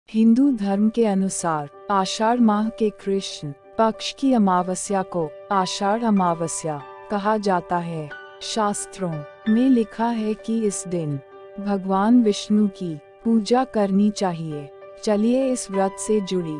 हिंदू धर्म के अनुसार आषाढ़ माह के कृष्ण पक्ष की अमावस्या को आषाढ़ अमावस्या कहा जाता है। शास्त्रों में लिखा है कि इस दिन भगवान विष्णु की पूजा करनी चाहिए। चलिए इस व्रत से जुड़ी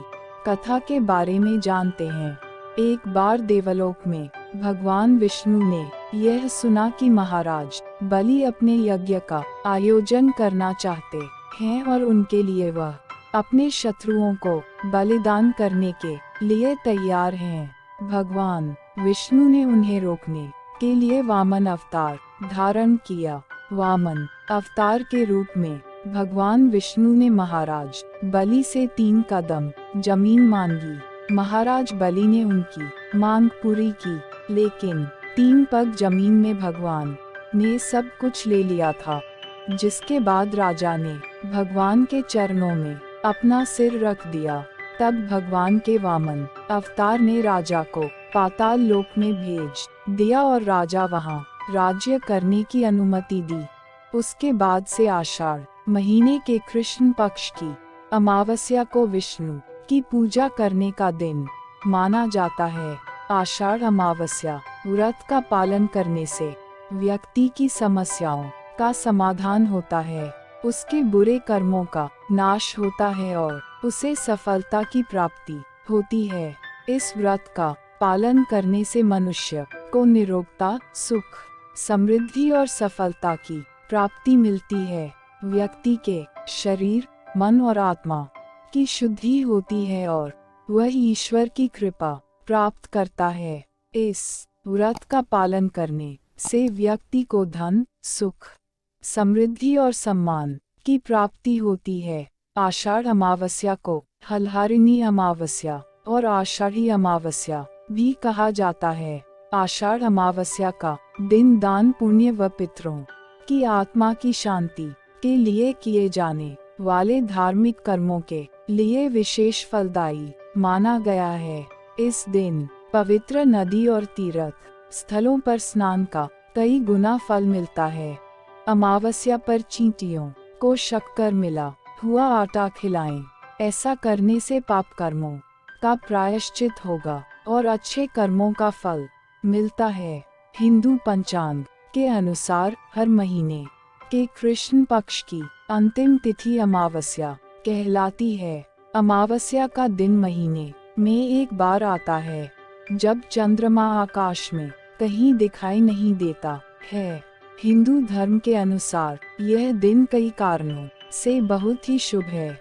कथा के बारे में जानते हैं। एक बार देवलोक में भगवान विष्णु ने यह सुना कि महाराज बलि अपने यज्ञ का आयोजन करना चाहते हैं और उनके लिए वह अपने शत्रुओं को बलिदान करने के लिए तैयार हैं। भगवान विष्णु ने उन्हें रोकने के लिए वामन अवतार धारण किया। वामन अवतार के रूप में भगवान विष्णु ने महाराज बलि से 3 कदम जमीन मांगी। महाराज बलि ने उनकी मांग पूरी की, लेकिन 3 पग जमीन में भगवान ने सब कुछ ले लिया था। जिसके बाद राजा ने भगवान के चरणों में अपना सिर रख दिया। तब भगवान के वामन अवतार ने राजा को पाताल लोक में भेज दिया और राजा वहां राज्य करने की अनुमति दी। उसके बाद से आषाढ़ महीने के कृष्ण पक्ष की अमावस्या को विष्णु की पूजा करने का दिन माना जाता है। आषाढ़ अमावस्या व्रत का पालन करने से व्यक्ति की समस्याओं का समाधान होता है, उसके बुरे कर्मों का नाश होता है और उसे सफलता की प्राप्ति होती है। इस व्रत का पालन करने से मनुष्य को निरोगता, सुख, समृद्धि और सफलता की प्राप्ति मिलती है। व्यक्ति के शरीर, मन और आत्मा की शुद्धि होती है और वह ईश्वर की कृपा प्राप्त करता है। इस व्रत का पालन करने से व्यक्ति को धन, सुख, समृद्धि और सम्मान की प्राप्ति होती है। आषाढ़ अमावस्या को हलहारिणी अमावस्या और आषाढ़ी अमावस्या भी कहा जाता है। आषाढ़ अमावस्या का दिन दान, पुण्य व पितरों की आत्मा की शांति के लिए किए जाने वाले धार्मिक कर्मों के लिए विशेष फलदायी माना गया है। इस दिन पवित्र नदी और तीर्थ स्थलों पर स्नान का कई गुना फल मिलता है। अमावस्या पर चींटियों को शक्कर मिला हुआ आटा खिलाएं। ऐसा करने से पाप कर्मों का प्रायश्चित होगा और अच्छे कर्मों का फल मिलता है। हिंदू पंचांग के अनुसार हर महीने के कृष्ण पक्ष की अंतिम तिथि अमावस्या कहलाती है। अमावस्या का दिन महीने में एक बार आता है, जब चंद्रमा आकाश में कहीं दिखाई नहीं देता है। हिंदू धर्म के अनुसार यह दिन कई कारणों से बहुत ही शुभ है।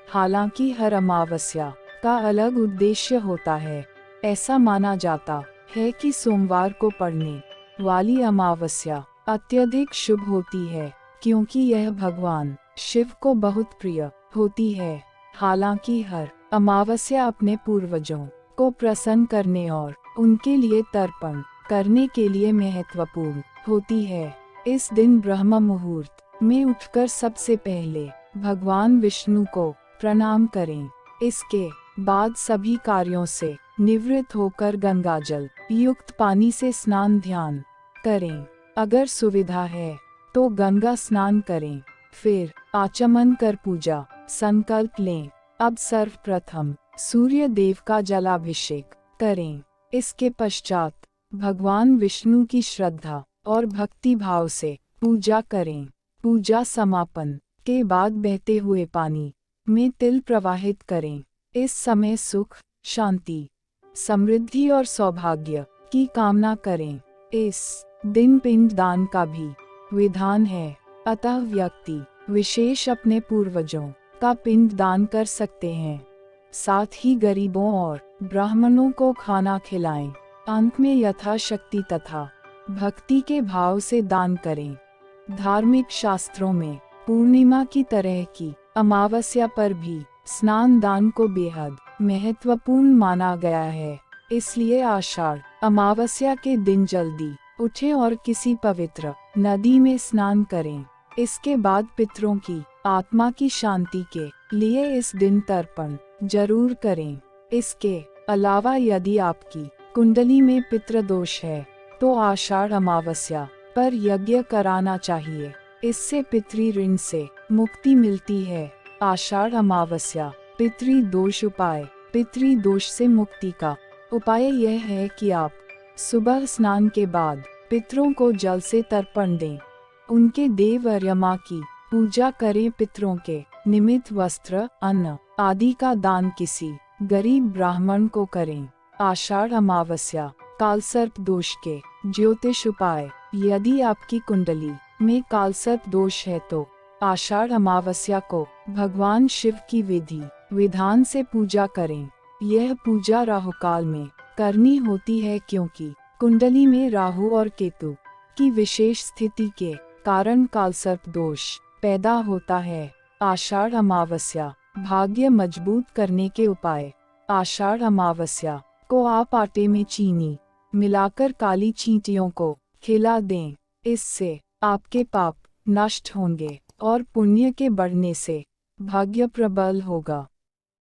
हालांकि हर अमावस्या का अलग उद्देश्य होता है। ऐसा माना जाता है कि सोमवार को पड़ने वाली अमावस्या अत्यधिक शुभ होती है, क्योंकि यह भगवान शिव को बहुत प्रिय होती है। हालांकि हर अमावस्या अपने पूर्वजों को प्रसन्न करने और उनके लिए तर्पण करने के लिए महत्वपूर्ण होती है। इस दिन ब्रह्म मुहूर्त में उठकर सबसे पहले भगवान विष्णु को प्रणाम करें। इसके बाद सभी कार्यों से निवृत्त होकर गंगाजल युक्त पानी से स्नान ध्यान करें। अगर सुविधा है तो गंगा स्नान करें, फिर आचमन कर पूजा संकल्प लें। अब सर्वप्रथम सूर्य देव का जलाभिषेक करें। इसके पश्चात भगवान विष्णु की श्रद्धा और भक्ति भाव से पूजा करें। पूजा समापन के बाद बहते हुए पानी में तिल प्रवाहित करें। इस समय सुख, शांति, समृद्धि और सौभाग्य की कामना करें। इस दिन पिंड दान का भी विधान है, अतः व्यक्ति विशेष अपने पूर्वजों का पिंड दान कर सकते हैं। साथ ही गरीबों और ब्राह्मणों को खाना खिलाएं। अंत में यथाशक्ति तथा भक्ति के भाव से दान करें। धार्मिक शास्त्रों में पूर्णिमा की तरह की अमावस्या पर भी स्नान दान को बेहद महत्वपूर्ण माना गया है। इसलिए आषाढ़ अमावस्या के दिन जल्दी उठें और किसी पवित्र नदी में स्नान करें। इसके बाद पितरों की आत्मा की शांति के लिए इस दिन तर्पण जरूर करें। इसके अलावा यदि आपकी कुंडली में पितृदोष है तो आषाढ़ अमावस्या पर यज्ञ कराना चाहिए। इससे पितृ ऋण से मुक्ति मिलती है। आषाढ़ अमावस्या। पितृदोष उपाय। पितृदोष से मुक्ति का उपाय यह है कि आप सुबह स्नान के बाद पितरों को जल से तर्पण दें, उनके देव और यमा की पूजा करें, पितरों के निमित्त वस्त्र, अन्न आदि का दान किसी गरीब ब्राह्मण को करें। आषाढ़ अमावस्या। कालसर्प दोष के ज्योतिष उपाय। यदि आपकी कुंडली में कालसर्प दोष है तो आषाढ़ अमावस्या को भगवान शिव की विधि विधान से पूजा करें। यह पूजा राहुकाल में करनी होती है क्योंकि कुंडली में राहु और केतु की विशेष स्थिति के कारण कालसर्प दोष पैदा होता है। आषाढ़ अमावस्या। भाग्य मजबूत करने के उपाय। आषाढ़ अमावस्या को आप आटे में चीनी मिलाकर काली चींटियों को खिला दें। इससे आपके पाप नष्ट होंगे और पुण्य के बढ़ने से भाग्य प्रबल होगा।